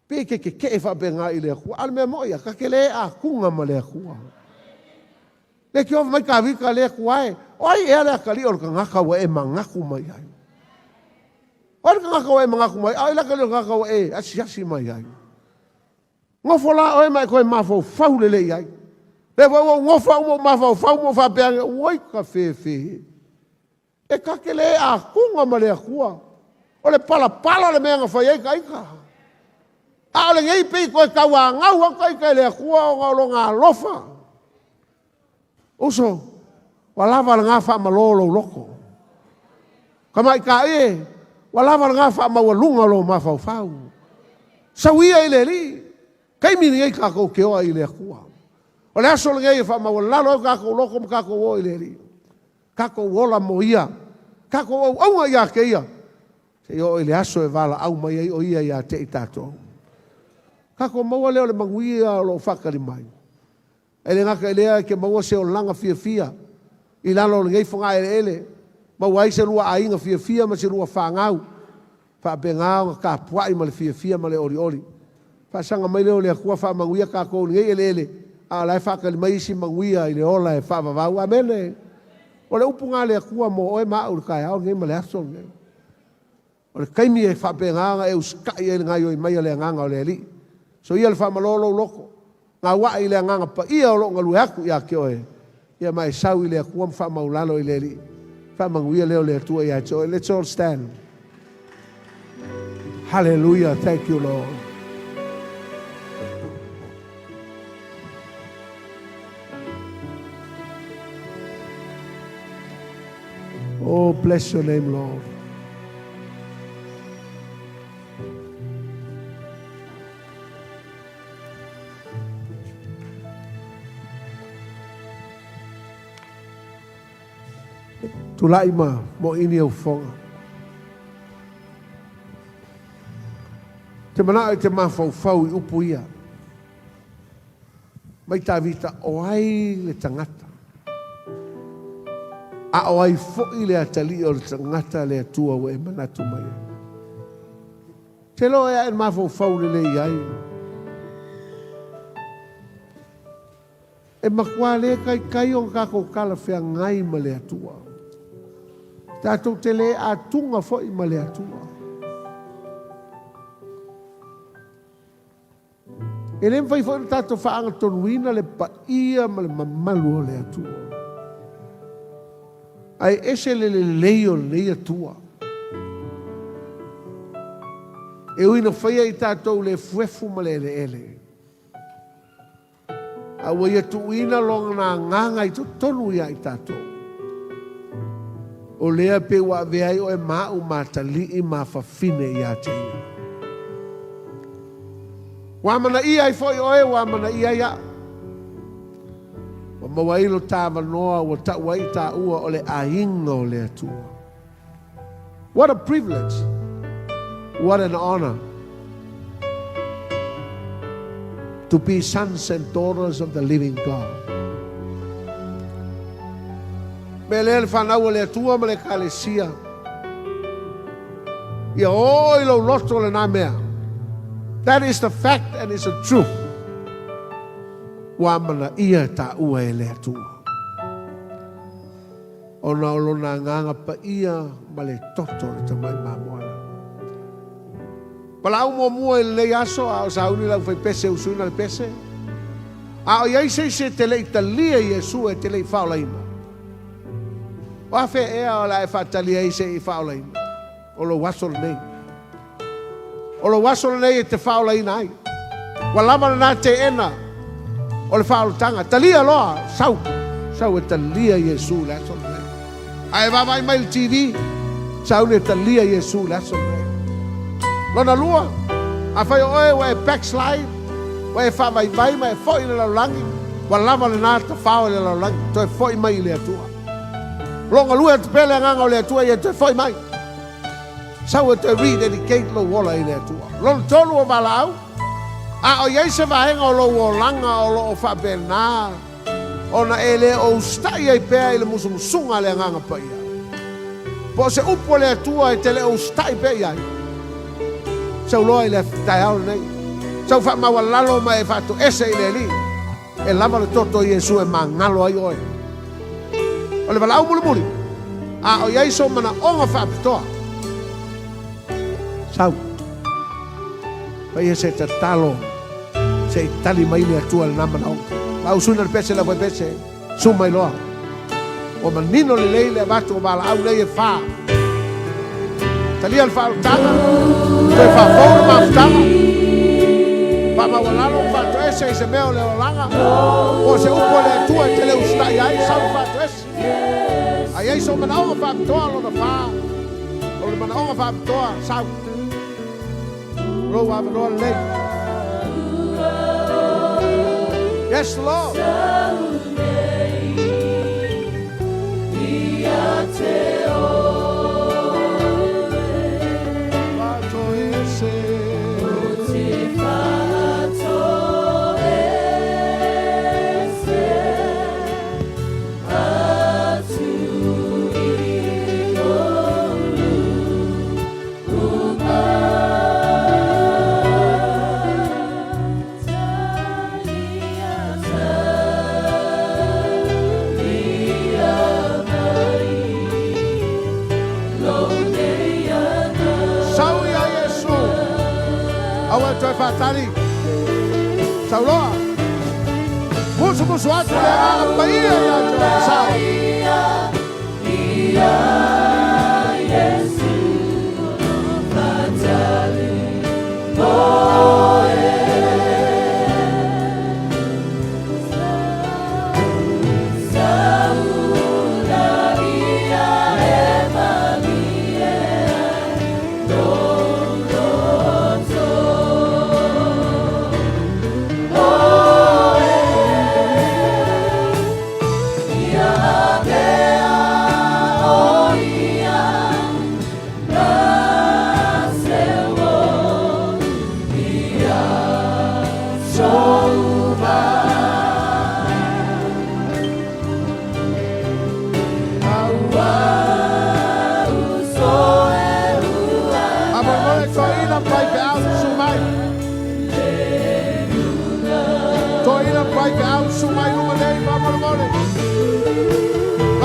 Pe ke e whapenga i le akua. Al mea moia, ka ke le a kunga ma le akua. Le ki ofa mai ka vika le akua e. Oi e ale akali o ka ngaka wa e mangaku mai ai. Ora ka ngaka e mangaku mai, ai la ka le ngaka e asi mai ai. Ngofo la o mai koe mafo fau le ai. Le wa ngofa mo mafo fau mo fa pe oi ka fe. E ka ke le a kunga ma le kua. O le pala le menga fa ai ka. A le ngai pe koe ka wa ngau ka le kua o lo nga lofa. Oso wala nga fa malolo loko. Kamai ka e wala nga fa ma walunga lo ma fa fau. Sawia ile li. Kai mi ngai ka ko ke o ile kua. O le aso ngai fa ma wala lo ka ko loko ka ko o ile li. Ka ko wola moia. Ka ko o ya ke ia. Se o ile aso e vala au mai o ia ya te tato. Ka ko mo le o le manguia lo fakali mai. Ele nga ka ile ke mo se o langa fia. Ila lo ngai fonga ele. Ma wai se lua ainga fia ma se lua whangau. Wha bengau ka puai ma le fia ma le ori. Wha sanga mai leo le akua wha manguia ka kou ngei ele. A lai whakali mai si manguia i le ola e wha vavau. Amene. O le upunga le akua mo oe maa uri kai au ngei ma le aso ngei. O le kaimi e wha bengau e uskai e ngai o i mai le nganga o le li. So ia le wha malolo loko. Ngā wa i le nganga pa ia o lo ngalu aku ia ke oe. Ia mai sau i le akua mwha maulalo i le li. Let's all stand. Hallelujah. Thank you, Lord. Oh, bless your name, Lord. Tulai ma mo ini au fonga. Te mana te mafau fau i upu ia. mai tavita o ai le tangata. A o ai fo'i le atali o le tangata le atua o e manatu mai. Te lo e a mafau le iai. E makua le kai o kako kala whea ngai ma le atua. Tātou te le atunga fo'i ma le atua. E le mwhai fo'i tātou whaanga tonuina le pa ia ma le mamalu o le atua. Ai ese le leo le atua. E uina whaia i tātou le fuefu ma le ele. A wai atu uina longa na nganga i to tonu ia i tātou. O lea pe wa veai o e mau matali i ma fafine i a teina. Wamana ia i foi oe, wamana ia ia. Wa mawailo tāma noa wa ta wai tā ua o le ainga o le atua. What a privilege. What an honor. To be sons and daughters of the living God. Me le whanau o le atua ma le kalesia. Ia oi lo loto le nā mea. That is the fact and it's the truth. Wamana ia ta ua e le atua. O na olo na nganga pa ia ma le toto le tamai mamoana. Pala au mua e le aso a o sauni lau fai pese usuna le pese. A o iai se te le italia Iesu e te le whaolaina. O a fe ea o la e whatalia i se i whaolaina. O lo wasol nei. O lo wasol nei e te whaolaina ai. Wa lama na te ena o le whaolotanga. Talia loa, sau e talia Iesu le aso nei. A e wawai mai le TV, sauni e talia Iesu le aso nei. Lona lua, a whai oe wa e backslide, wa e wha vai ma e fo i le laulangi, wa lama le nā ta whao i le laulangi, to e fo i mai i le atua. Longa lua te pele nganga o le atua i e to e fo i mai. Sau e to e rededicate lo wola i le atua. Lona tolu o wala au, a o iei se vahenga o lo wolanga o lo o wha bena, o na e le o stai ai pēa i le musumusunga le nganga pa ia. Po se upo le atua e te le o stai pēa iai. Sau loa i le tai au nei. Sau wha maua lalo ma e whatu ese i le li. E lama le toto Iesu e mangalo ai oe. O le walau muli muli. A o iei so mana onga whapitoa. Sau. Pa ia se te talo. Se i tali mai le atua le namana onga. Lau suna le pese la vai pese. Suma i loa. O manino le lei le watu o wala au lei e wha. Talia le whao tanga. Te whawhau mafutanga. Pa mawalalo whatu ese i se meo le olanga. O se upo le atua i te leu stai ai. Sau whatu ese. Ai ei so mana onga whapitoa lo na wha. O le mana onga whapitoa. Sau. Rou awa noa lei. Yes, Lord. Fatali Sauloa musu atu le apa ia ya sa ia Yesu Fatali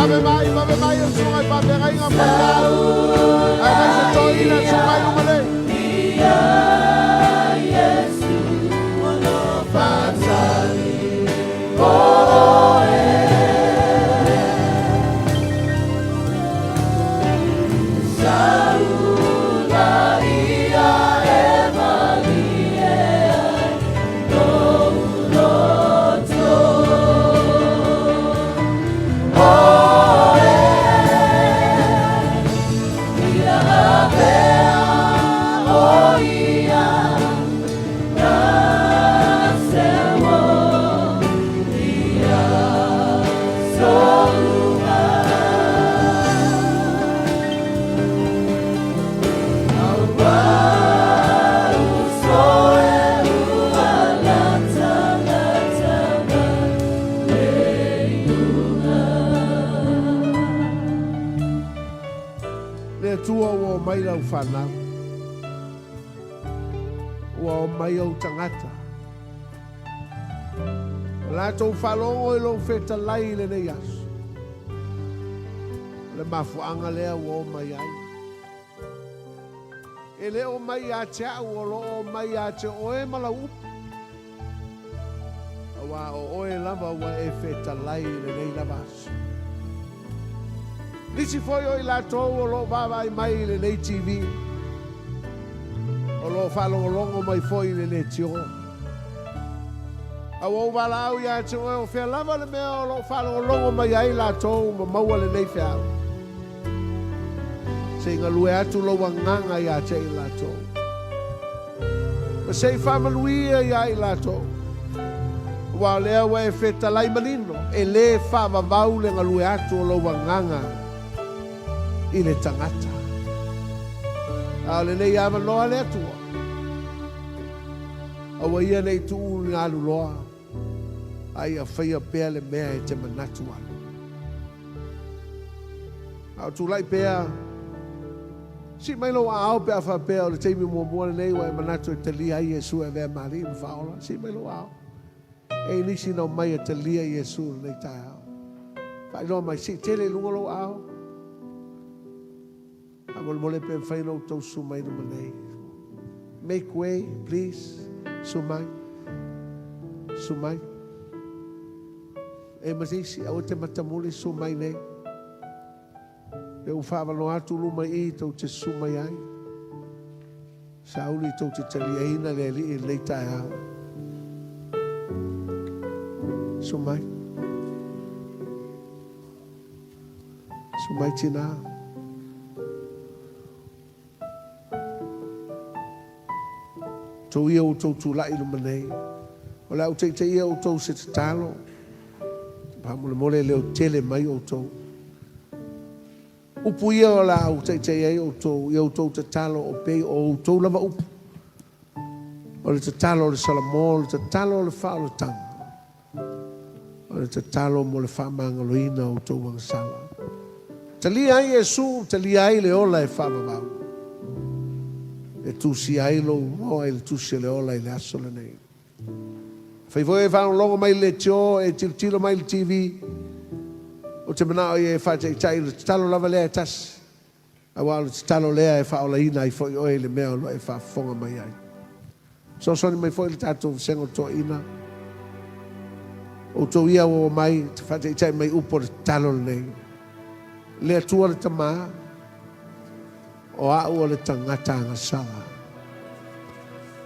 Mame mai o sungai pa me rai ngam. Ai mai se toi ina sungai umale. Yesu ono fatali. Mai lau whanau ua o mai au tangata la tau whalongo i lau wheta lai le nei asu le mafuanga lea ua o mai ai e le o mai a te au o lo o mai a te oe mala upu awa o oe lava ua e wheta lai le nei lava asu Nisi foi o la tau o lo vava i mai le nei TV. O lo whalongolongo mai foi le le tio. A o walau ia te o whea lava le mea o lo whalongolongo mai ai la tau ma maua le nei whea. Se inga lue atu lo wanganga ia te i la tau. Ma se i whamaluia ia i la tau. Wa lea wa e wheta lai manino. E le whavavau le ngalue atu o lo wanganga. I le tangata. A le nei ama loa le atua. A wa ia nei tu ngā luloa. Ai a whaia pēa le mea e te manatu anu. A tu lai pēa. Si mai lo a au pēa wha pēa o le teimi mua mua le nei wa e manatu e te lia i Yesu e vea mari i mwhaola. Si mai lo a au. E nisi nau mai e te lia i Yesu nei tai au. Pai loa mai si tele lunga lo a au. Mole pe faino to sumai no manei. Make way, please. Sumai. Sumai. E masisi au te matamuli sumai nei. E u fava no atu luma I to te sumai ai. Sauli to te taliaina le li le tai au. Sumai. Sumai tina. Tau ia o tau tūlai no manei. O la o te ia o tau se te talo. Pamule mole leo tele mai o tau. Upu ia o la o te ia o tau. Ia o tau te talo o pei o tau lava upu. O le te talo o le salamo, o le te talo o le wha o le tanga. O le te talo mo le wha mangaloina o tau wangsala. Talia ai Yesu, talia ai le ola e wha mawau. E tusi ai lo o e tusi le ola i le aso le nei. Fai voi e whanau longo mai le tio e tilo mai le TV. O te manao i e whate tai le talo lava lea e tas. A wao le talo lea e whaola ina i foi oe le mea lo e whafonga mai ai. So soni mai foi le tato sengo to ina. O to ia o mai te whate tai mai upo le talo le nei. Lea tua le tamaa. O au o le tangata anga sala.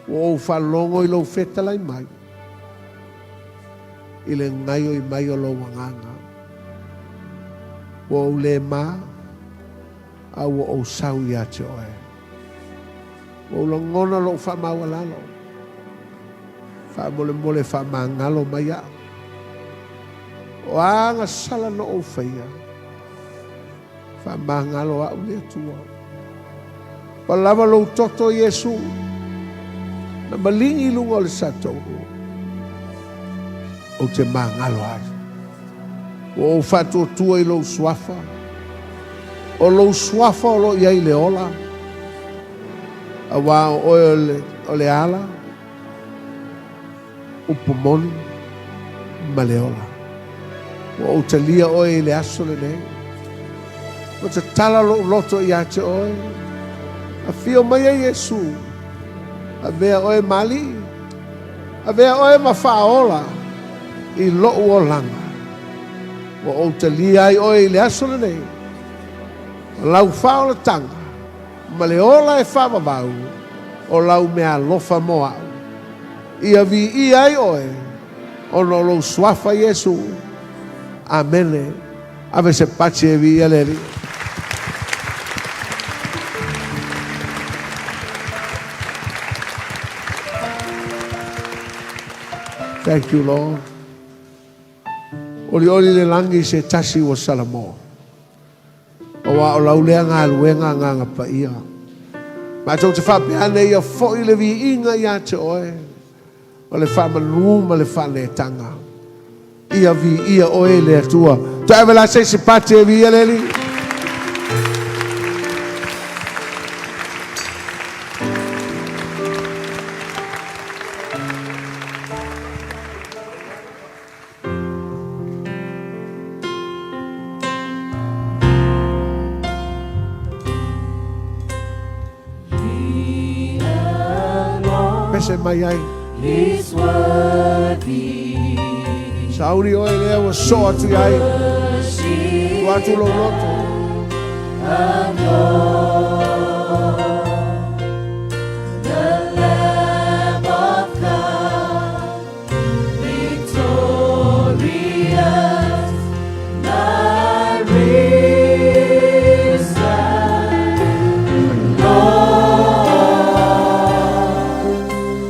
O whalongo I lo feta lai mai. I le ngaio I mai o lo wanganga. O le ma. Au o sau ia te oe. O lo ngona lo wha maua lalo. Wha mole mole wha mangalo mai a. O anga sala no o whaia. Wha mangalo au le tua. O lava lo toto Yesu. Na malingi lunga o le sato. O te mangalo ai. O fatu tua I lo swafa. O lo swafa o lo iai le ola. A wā o le ala. O pomoni. Ma le ola. o te lia oe le aso le nei. O te tala loto i ate oe. A fio mai e Yesu. A vea oe mali. A vea oe mawhaola. I lo o langa. O te lia ai oe le aso le nei. Lau whaola tanga. Ma le ola e whamavau. O lau mea lofa moa. Ia vi i ai oe. O no lo swafa Yesu. Amene. Ave se pace e vi aleri. Thank you, Lord. Oli le langi se tasi o salamo. O wa o laulea ngā luenga ngā ngapa ia. Ma tau te whapeane ia foi le vi inga ia te oe. O le whamanu ma le whane tanga. Ia vi ia oe le atua. Tu ewe la se pate e vi aleli. Pese mai ai. He's worthy. Sauri oe lea wa so atu ai. Worship Tu atu lo roto. the Lamb of God, victorious, the risen Lord.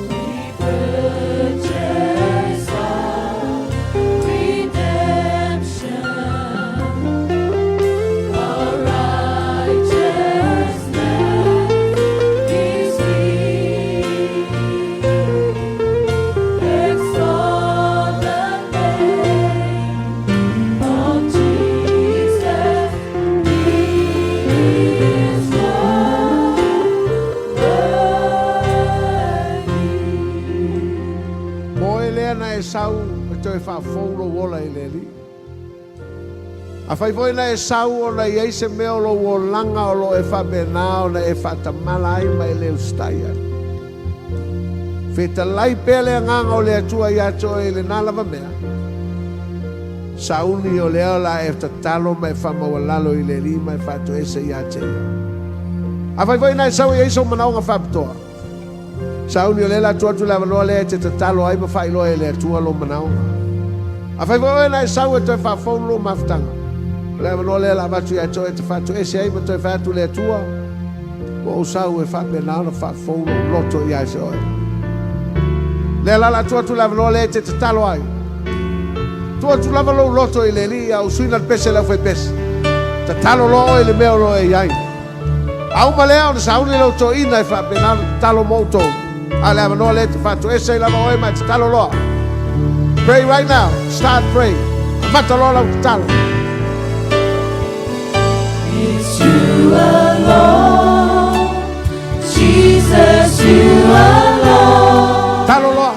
We purchase our redemption, our righteousness is His. Exalt the name of Jesus. He is worthy. Moe lea na e sau e toi whafoulo wola i le li. A whai voi na e sau o na i eise meo lo o langa o lo e whabena o na e whatamala ai mai leo staia. Wheta lai pele a nganga o le atua i ato e le nalawa mea. Sauni o leo la e tatalo mai whamawalalo i le li mai whato ese i ate ia. A whai voi na e sau i eise o manao ngā whapitoa. Sauni o le la tua tu lava loa le te tatalo ai ma whai loa e le atua lo manao. A whai voi na e sau e toi whafonu lo maftanga. Le no le la batu ya toe te fatu e sei ma toe fatu le tua o sau e fa be na no fa fo loto ya so le la tua tu la no le te talo ai tua tu la lo loto i le li au suina pese la foi pese te talo lo le meo lo e ai au ma le au sau le loto ina e fa be na talo moto ale no le te fatu e sei la mo e ma te talo lo pray right now start pray fatu lo la talo. It's you alone, Jesus, you alone. Talo lo.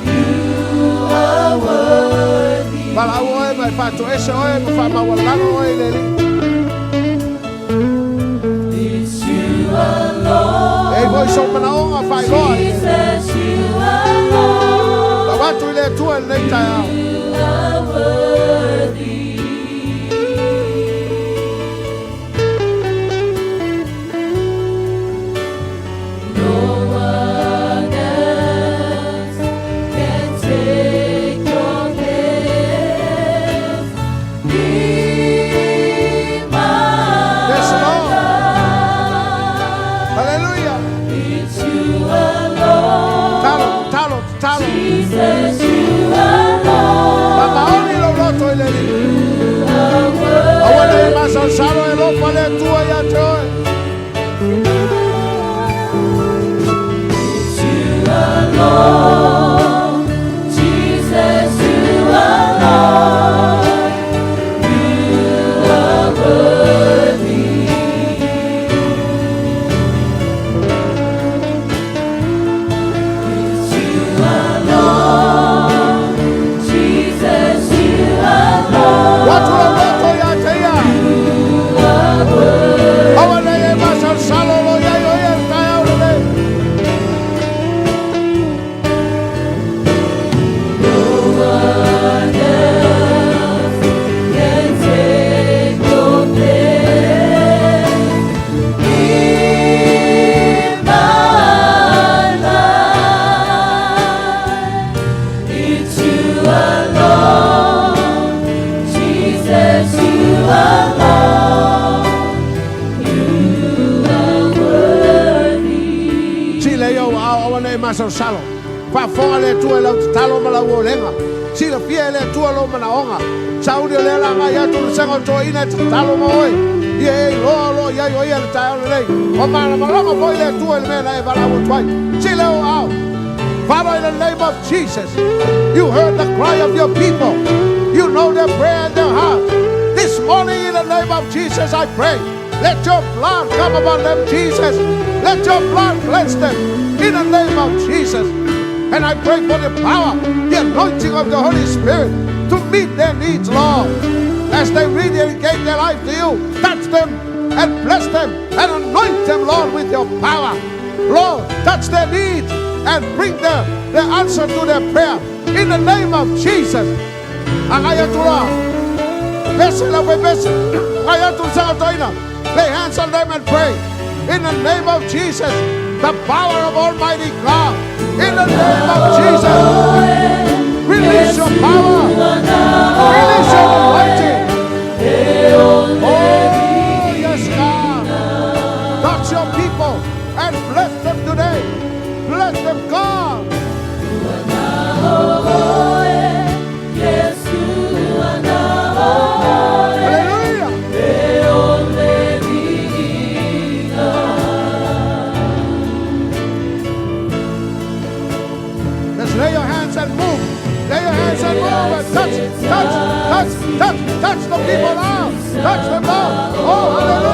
You are worthy. Para oe mai fato ese oe mo fa mawalano oe le li. It's you alone, E voi so mana onga fai loa. Jesus, you alone. La watu ile tua nei tai au. You are worthy. No one else can take your place. Be my Yes, Lord. God. Hallelujah. It's you alone, Talo. Jesus, you alone. Ma maoni lo loto ile li. You are worthy. Awana e masa salo e lo pale tua ya te oe. It's you alone, Jesus, you alone. You are worthy. It's you alone, Jesus, you alone. alone. You are worthy. Sila yo awa nei masal salo. Pa fonga le tua lau talo mala wolenga. Sila fia le tua lo mana onga. Saudi le la nga ya tu sanga to ina talo mo oi. Ye lo ya yo ya ta le. O mala mala mo le tua le mena e bala wo twai. Sila o au. Father, in the name of Jesus, you heard the cry of your people. You know their prayer in their heart. This morning, in the name of Jesus, I pray. Let your blood come upon them, Jesus. Let your blood cleanse them in the name of Jesus. And I pray for the power, the anointing of the Holy Spirit to meet their needs, Lord. As they rededicate their life to you, touch them and bless them and anoint them, Lord, with your power. Lord, touch their needs and bring the answer to their prayer in the name of Jesus. Angayatullah. Lay hands on them and pray. In the name of Jesus, the power of Almighty God. In the name of Jesus, release your power. Release your anointing. Oh, yes, God. Touch your people and bless them today. Bless them, God. Hallelujah. Just lay your hands and move. Lay your hands and move and touch the people now. Touch them now. Oh, hallelujah.